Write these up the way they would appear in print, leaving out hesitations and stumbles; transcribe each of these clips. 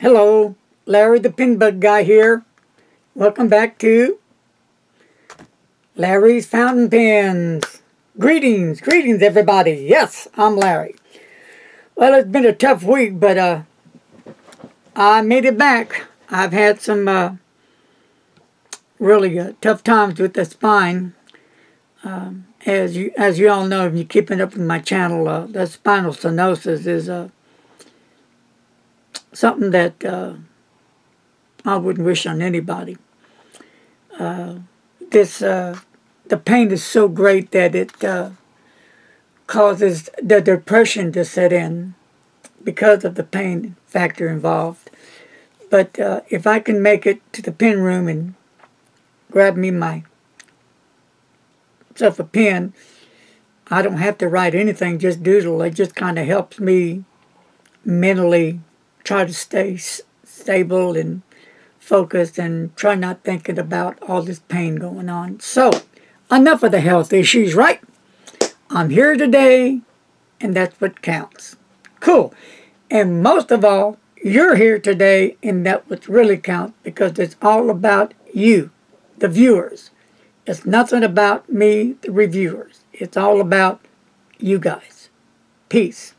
Hello, Larry the Pin Bug Guy here. Welcome back to Larry's Fountain Pens. Greetings everybody. Yes, I'm Larry. Well, it's been a tough week, but I made it back. I've had some really tough times with the spine. As you all know, if you're keeping up with my channel, the spinal stenosis is something that I wouldn't wish on anybody. The pain is so great that it causes the depression to set in because of the pain factor involved. But if I can make it to the pen room and grab me myself a pen, I don't have to write anything, just doodle. It just kind of helps me mentally try to stay stable and focused and try not thinking about all this pain going on. So, enough of the health issues, right? I'm here today, and that's what counts. Cool. And most of all, you're here today, and that's what really counts, because it's all about you, the viewers. It's nothing about me, the reviewers. It's all about you guys. Peace.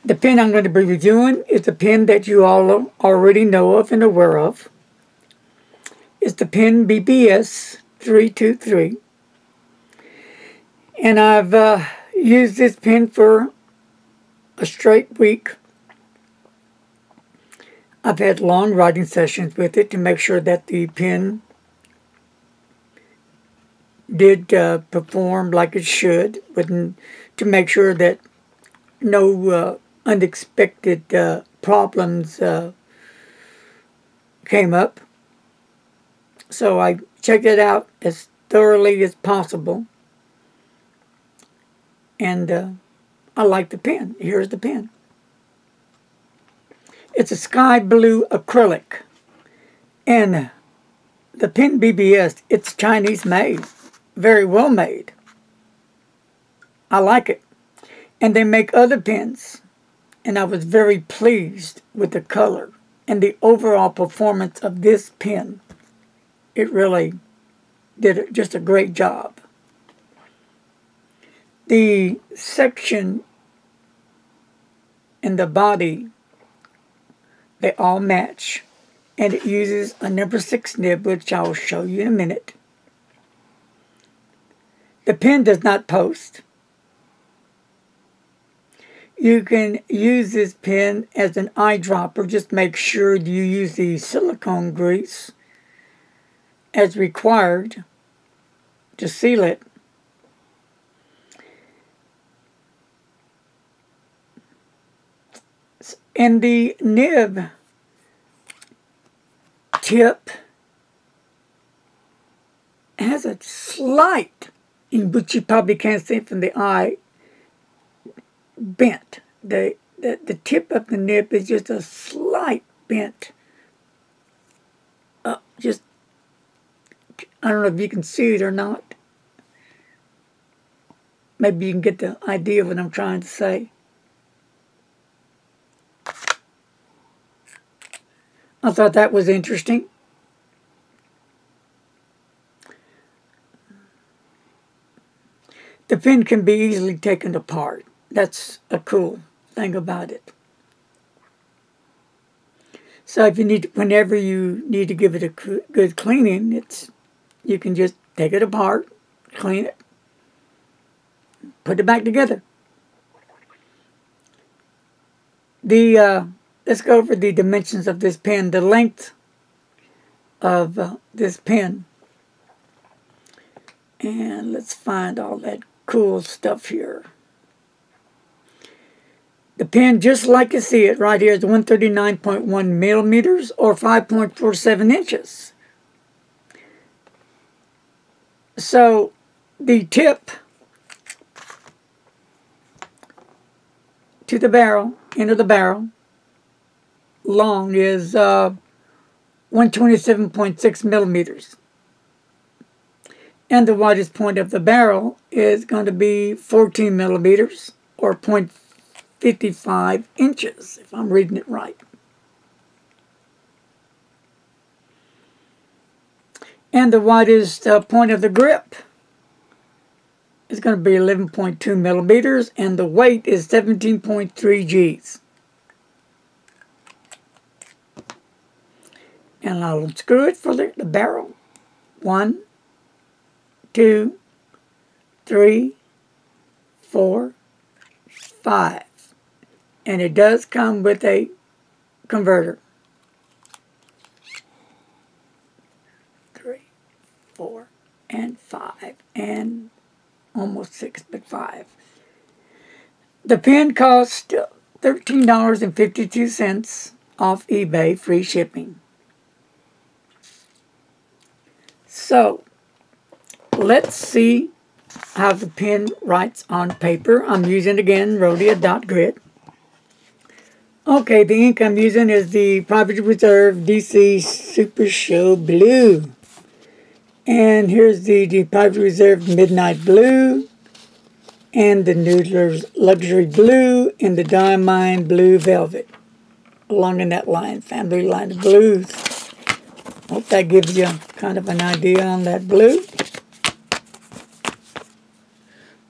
The pen I'm going to be reviewing is the pen that you all already know of and aware of. It's the PenBBS 323. And I've used this pen for a straight week. I've had long writing sessions with it to make sure that the pen did perform like it should, to make sure that no unexpected problems came up. So I checked it out as thoroughly as possible, and I like the pen. Here's the pen. It's a sky blue acrylic, and the PenBBS, it's Chinese made, very well made. I like it. And they make other pens, and I was very pleased with the color and the overall performance of this pen. It really did just a great job. The section and the body, they all match, and it uses a number 6 nib, which I'll show you in a minute. The pen does not post. You can use this pen as an eyedropper. Just make sure you use the silicone grease as required to seal it. And the nib tip has a slight, which you probably can't see from the eye, bent. The tip of the nib is just a slight bent. Just, I don't know if you can see it or not. Maybe you can get the idea of what I'm trying to say. I thought that was interesting. The pen can be easily taken apart. That's a cool thing about it. So if whenever you need to give it a good cleaning, you can just take it apart, clean it, put it back together. Let's go over the dimensions of this pen. The length of this pen, and let's find all that cool stuff here. The pen, just like you see it right here, is 139.1 millimeters or 5.47 inches. So the tip to the barrel, into the barrel, long is 127.6 millimeters. And the widest point of the barrel is going to be 14 millimeters or 55 inches, if I'm reading it right. And the widest point of the grip is going to be 11.2 millimeters, and the weight is 17.3 G's. And I'll unscrew it for the barrel. 1, 2, 3, 4, 5. And it does come with a converter. 3, 4, and 5, and almost 6, but 5. The pen cost $13.52 off eBay, free shipping. So, let's see how the pen writes on paper. I'm using, again, Rhodia dot grit. Okay, the ink I'm using is the Private Reserve DC Super Show Blue. And here's the Private Reserve Midnight Blue, and the Noodler's Luxury Blue, and the Diamond Blue Velvet. Along in that line, family line of blues. Hope that gives you kind of an idea on that blue.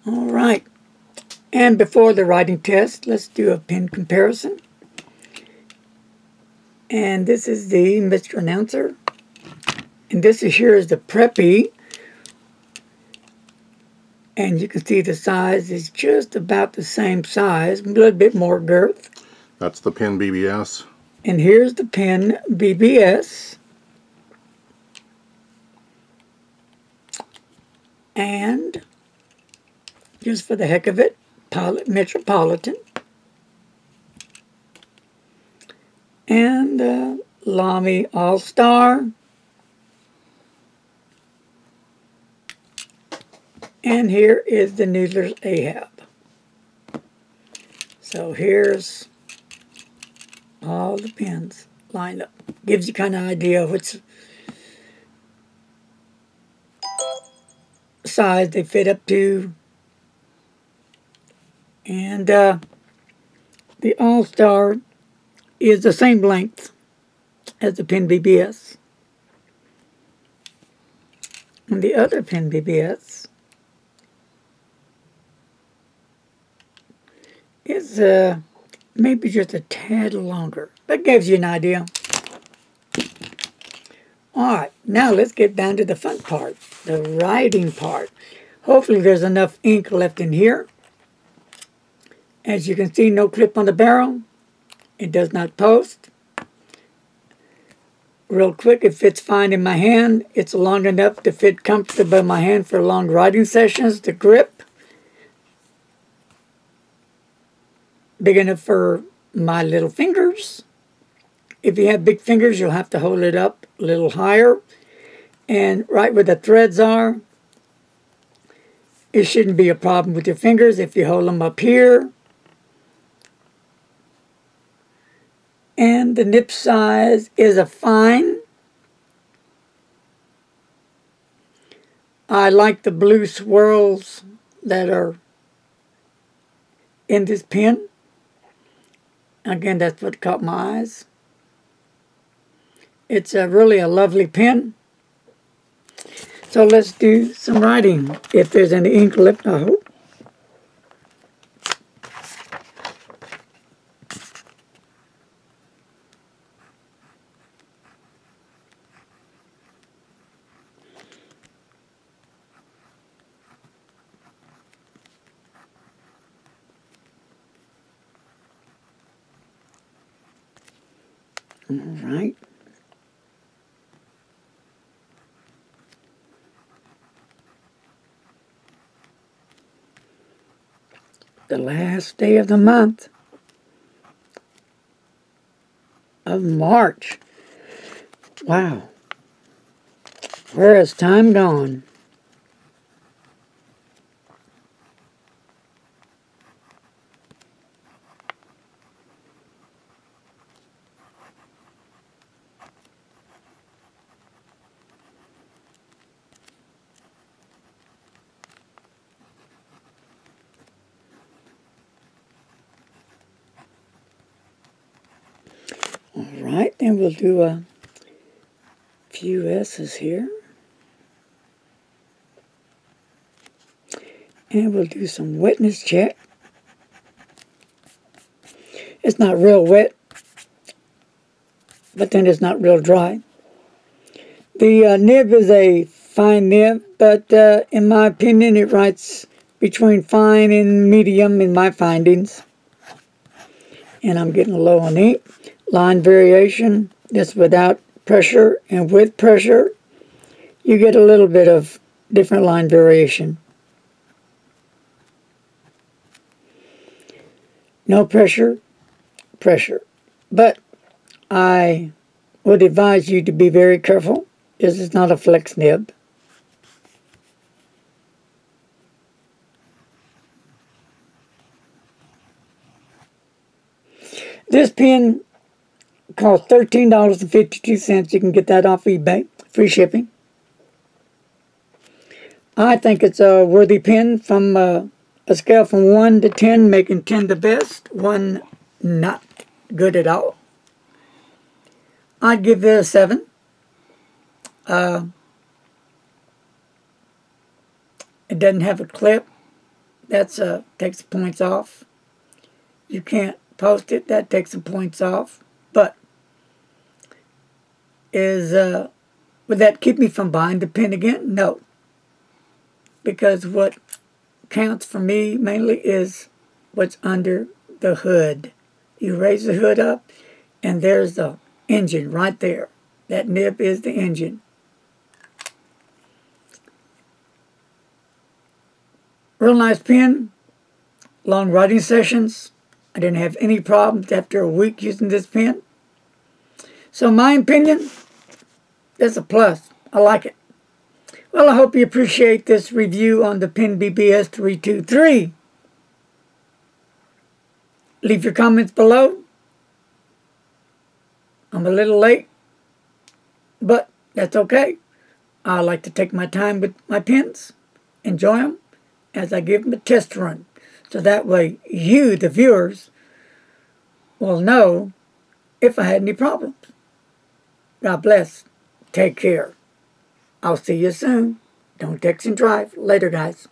All right. And before the writing test, let's do a pen comparison. And this is the Mr. Announcer. And this here is the Preppy. And you can see the size is just about the same size, a little bit more girth. That's the PenBBS. And here's the PenBBS. And just for the heck of it, Pilot Metropolitan. And Lamy All-Star. And here is the Noodler's Ahab. So here's all the pens lined up. Gives you kind of idea of which size they fit up to. And the All-Star is the same length as the PenBBS. And the other PenBBS is maybe just a tad longer. That gives you an idea. Alright, now let's get down to the fun part, the writing part. Hopefully there's enough ink left in here. As you can see, no clip on the barrel. It does not post. Real quick, it fits fine in my hand. It's long enough to fit comfortably in my hand for long writing sessions. The grip, big enough for my little fingers. If you have big fingers, you'll have to hold it up a little higher. And right where the threads are, it shouldn't be a problem with your fingers if you hold them up here. And the nib size is a fine. I like the blue swirls that are in this pen. Again, that's what caught my eyes. It's really a lovely pen. So let's do some writing. If there's any ink left, I hope. All right. The last day of the month of March. Wow. Where has time gone? right, then we'll do a few S's here. And we'll do some wetness check. It's not real wet, but then it's not real dry. The nib is a fine nib, but in my opinion, it writes between fine and medium in my findings. And I'm getting low on ink. Line variation, this without pressure, and with pressure, you get a little bit of different line variation. No pressure, pressure. But I would advise you to be very careful. This is not a flex nib. This pen costs $13.52. You can get that off eBay. Free shipping. I think it's a worthy pen from a scale from 1 to 10, making 10 the best, 1 not good at all. I'd give it a 7. It doesn't have a clip. That's takes points off. You can't post it. That takes some points off. But would that keep me from buying the pen again? No. Because what counts for me mainly is what's under the hood. You raise the hood up, and there's the engine right there. That nib is the engine. Real nice pen. Long writing sessions. I didn't have any problems after a week using this pen. So my opinion, that's a plus. I like it. Well, I hope you appreciate this review on the PenBBS 323. Leave your comments below. I'm a little late, but that's okay. I like to take my time with my pens, enjoy them as I give them a test run. So that way you, the viewers, will know if I had any problems. God bless. Take care. I'll see you soon. Don't text and drive. Later, guys.